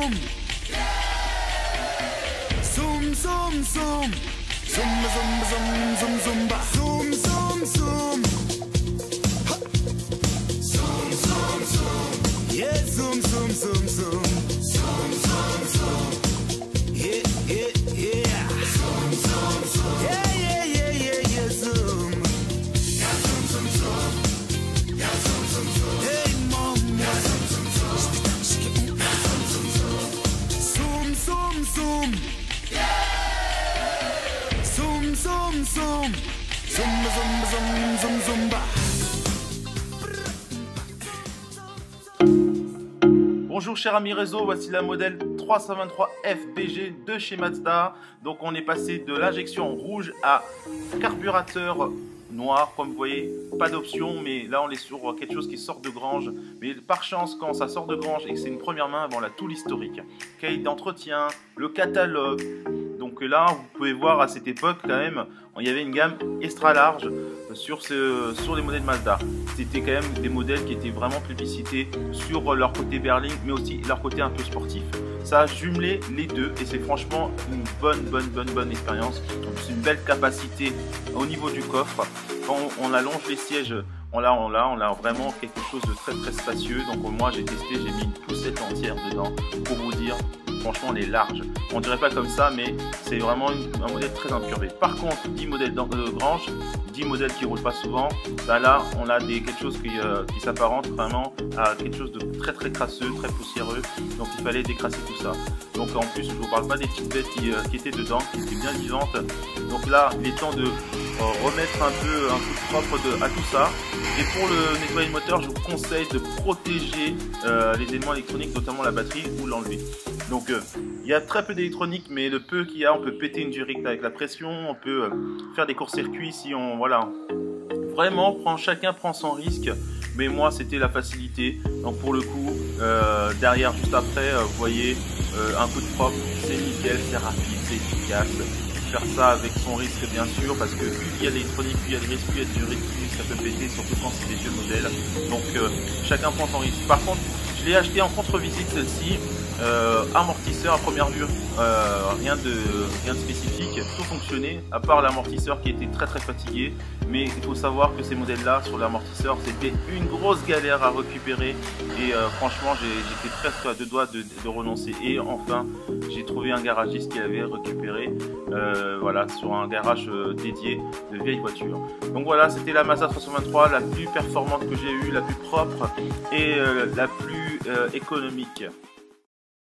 zoom. Zoom, zoom, zoom. Zoom, zoom, zoom, zoom, zoom, zoom, zoom, zoom. Zoom, zoom, zoom. Yeah, zoom, zoom, zoom, zoom. Zoom, zoom, zoom. Yeah, yeah, yeah. Zoom, zoom, zoom. Yeah, yeah, yeah, yeah, yeah, zoom. Yeah, zoom, zoom, zoom. Yeah, zoom, zoom, zoom. Hey, mom. Yeah, zoom, zoom, zoom. Yeah, zoom, zoom, zoom. Zoom, zoom, zoom. Zoom, zoom, zoom. Zoom, zoom, zoom, zoom, zoom, bah. Bonjour chers amis réseau, voici la modèle 323 FBG de chez Mazda. Donc on est passé de l'injection rouge à carburateur noir, comme vous voyez, pas d'option, mais là on est sur quelque chose qui sort de grange. Mais par chance, quand ça sort de grange et que c'est une première main, bon, on a tout l'historique, cahier d'entretien, le catalogue. Donc là vous pouvez voir à cette époque quand même, il y avait une gamme extra large sur les modèles Mazda. C'était quand même des modèles qui étaient vraiment plébiscités sur leur côté berline, mais aussi leur côté un peu sportif. Ça a jumelé les deux et c'est franchement une bonne expérience. C'est une belle capacité au niveau du coffre. Quand on allonge les sièges, on a vraiment quelque chose de très spacieux. Donc moi j'ai testé, j'ai mis une poussette entière dedans pour vous dire. Franchement, elle est large. On dirait pas comme ça, mais c'est vraiment un modèle très incurvé. Par contre, 10 modèles de grange, 10 modèles qui roulent pas souvent, bah là, on a quelque chose qui s'apparente vraiment à quelque chose de très crasseux, très poussiéreux. Donc, il fallait décrasser tout ça. Donc, en plus, je vous parle pas des petites bêtes qui étaient dedans, qui étaient bien vivantes. Donc là, il est temps de remettre un coup de propre à tout ça. Et pour le nettoyer le moteur, je vous conseille de protéger les éléments électroniques, notamment la batterie, ou l'enlever. Donc il y a très peu d'électronique, mais le peu qu'il y a, on peut péter une durite avec la pression, on peut faire des courts-circuits si on... Voilà. Vraiment, chacun prend son risque, mais moi c'était la facilité. Donc pour le coup, derrière, juste après, vous voyez, un coup de propre, c'est nickel, c'est rapide, c'est efficace. Faire ça avec son risque bien sûr, parce que plus il y a l'électronique, plus il y a de risque, plus il y a de durite, plus ça peut péter, surtout quand c'est des vieux modèles. Donc chacun prend son risque. Par contre, je l'ai acheté en contre-visite celle-ci. Amortisseur à première vue, rien de spécifique, tout fonctionnait à part l'amortisseur qui était très fatigué. Mais il faut savoir que ces modèles là sur l'amortisseur c'était une grosse galère à récupérer et franchement j'étais presque à deux doigts de renoncer. Et enfin j'ai trouvé un garagiste qui avait récupéré voilà, sur un garage dédié de vieilles voitures. Donc voilà, c'était la Mazda 323, la plus performante que j'ai eue, la plus propre et la plus économique.